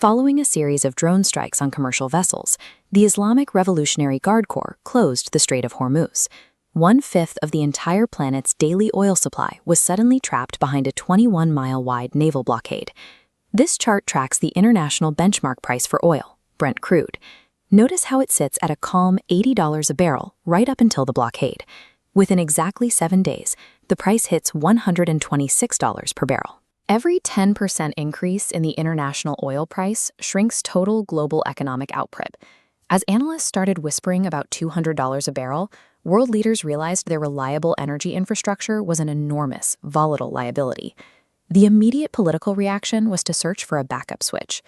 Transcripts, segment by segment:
Following a series of drone strikes on commercial vessels, the Islamic Revolutionary Guard Corps closed the Strait of Hormuz. 1/5 of the entire planet's daily oil supply was suddenly trapped behind a 21-mile-wide naval blockade. This chart tracks the international benchmark price for oil, Brent crude. Notice how it sits at a calm $80 a barrel right up until the blockade. Within exactly 7 days, the price hits $126 per barrel. Every 10% increase in the international oil price shrinks total global economic output. As analysts started whispering about $200 a barrel, world leaders realized their reliable energy infrastructure was an enormous, volatile liability. The immediate political reaction was to search for a backup switch.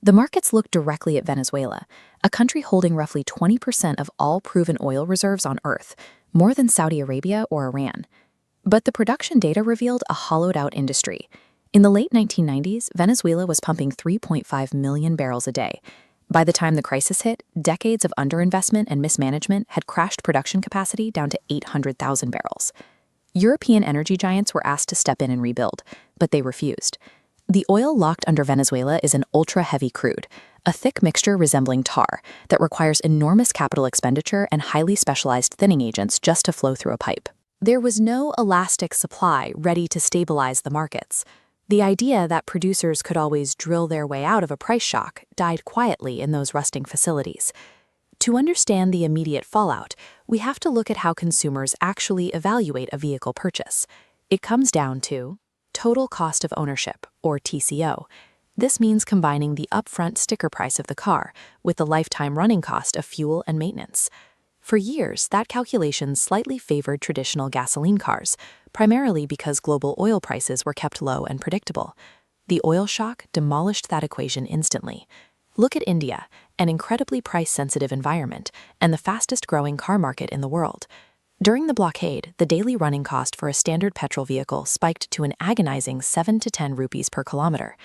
The markets looked directly at Venezuela, a country holding roughly 20% of all proven oil reserves on Earth, more than Saudi Arabia or Iran. But the production data revealed a hollowed-out industry. In the late 1990s, Venezuela was pumping 3.5 million barrels a day. By the time the crisis hit, decades of underinvestment and mismanagement had crashed production capacity down to 800,000 barrels. European energy giants were asked to step in and rebuild, but they refused. The oil locked under Venezuela is an ultra-heavy crude, a thick mixture resembling tar that requires enormous capital expenditure and highly specialized thinning agents just to flow through a pipe. There was no elastic supply ready to stabilize the markets. The idea that producers could always drill their way out of a price shock died quietly in those rusting facilities. To understand the immediate fallout, we have to look at how consumers actually evaluate a vehicle purchase. It comes down to total cost of ownership, or TCO. This means combining the upfront sticker price of the car with the lifetime running cost of fuel and maintenance. For years, that calculation slightly favored traditional gasoline cars, primarily because global oil prices were kept low and predictable. The oil shock demolished that equation instantly. Look at India, an incredibly price-sensitive environment and the fastest-growing car market in the world. During the blockade, the daily running cost for a standard petrol vehicle spiked to an agonizing 7 to 10 rupees per kilometer.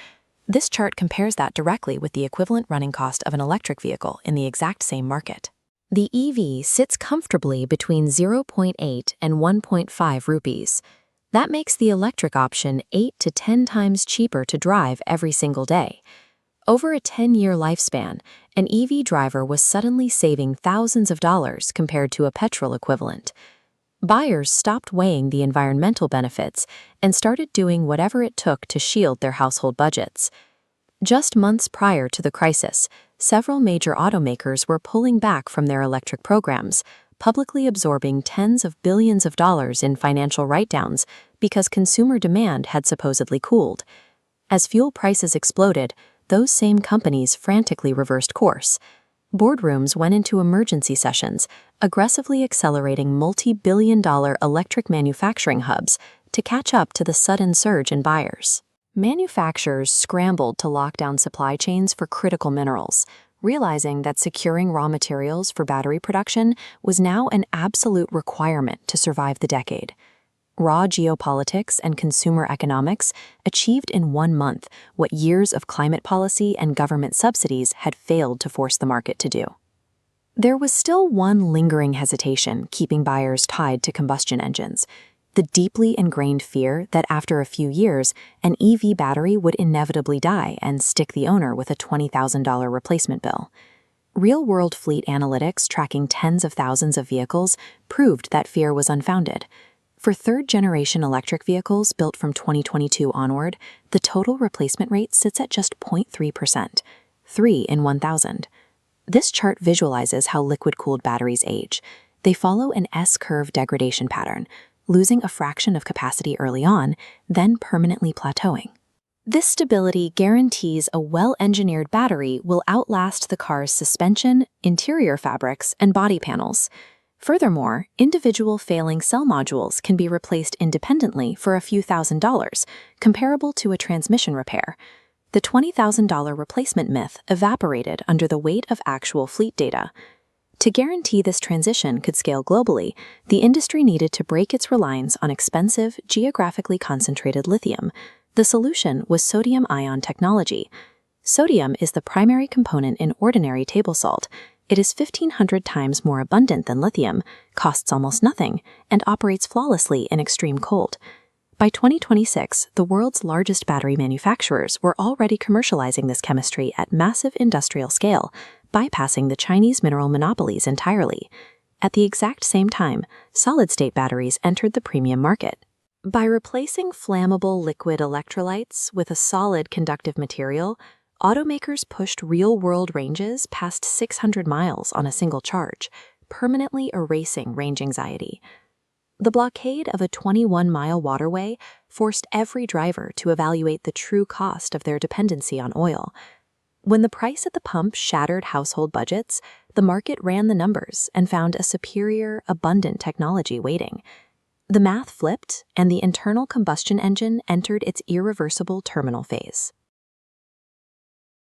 This chart compares that directly with the equivalent running cost of an electric vehicle in the exact same market. The EV sits comfortably between 0.8 and 1.5 rupees. That makes the electric option 8 to 10 times cheaper to drive every single day. Over a 10-year lifespan, an EV driver was suddenly saving thousands of dollars compared to a petrol equivalent. Buyers stopped weighing the environmental benefits and started doing whatever it took to shield their household budgets. Just months prior to the crisis, several major automakers were pulling back from their electric programs, publicly absorbing tens of billions of dollars in financial write-downs because consumer demand had supposedly cooled. As fuel prices exploded, those same companies frantically reversed course. Boardrooms went into emergency sessions, aggressively accelerating multi-billion-dollar electric manufacturing hubs to catch up to the sudden surge in buyers. Manufacturers scrambled to lock down supply chains for critical minerals, realizing that securing raw materials for battery production was now an absolute requirement to survive the decade. Raw geopolitics and consumer economics achieved in 1 month what years of climate policy and government subsidies had failed to force the market to do. There was still one lingering hesitation keeping buyers tied to combustion engines: the deeply ingrained fear that after a few years, an EV battery would inevitably die and stick the owner with a $20,000 replacement bill. Real-world fleet analytics tracking tens of thousands of vehicles proved that fear was unfounded. For third-generation electric vehicles built from 2022 onward, the total replacement rate sits at just 0.3%, 3 in 1,000. This chart visualizes how liquid-cooled batteries age. They follow an S-curve degradation pattern, losing a fraction of capacity early on, then permanently plateauing. This stability guarantees a well-engineered battery will outlast the car's suspension, interior fabrics, and body panels. Furthermore, individual failing cell modules can be replaced independently for a few $1,000s, comparable to a transmission repair. The $20,000 replacement myth evaporated under the weight of actual fleet data. To guarantee this transition could scale globally, the industry needed to break its reliance on expensive, geographically concentrated lithium. The solution was sodium-ion technology. Sodium is the primary component in ordinary table salt. It is 1,500 times more abundant than lithium, costs almost nothing, and operates flawlessly in extreme cold. By 2026, the world's largest battery manufacturers were already commercializing this chemistry at massive industrial scale, bypassing the Chinese mineral monopolies entirely. At the exact same time, solid-state batteries entered the premium market. By replacing flammable liquid electrolytes with a solid conductive material, automakers pushed real-world ranges past 600 miles on a single charge, permanently erasing range anxiety. The blockade of a 21-mile waterway forced every driver to evaluate the true cost of their dependency on oil. When the price at the pump shattered household budgets, the market ran the numbers and found a superior, abundant technology waiting. The math flipped, and the internal combustion engine entered its irreversible terminal phase.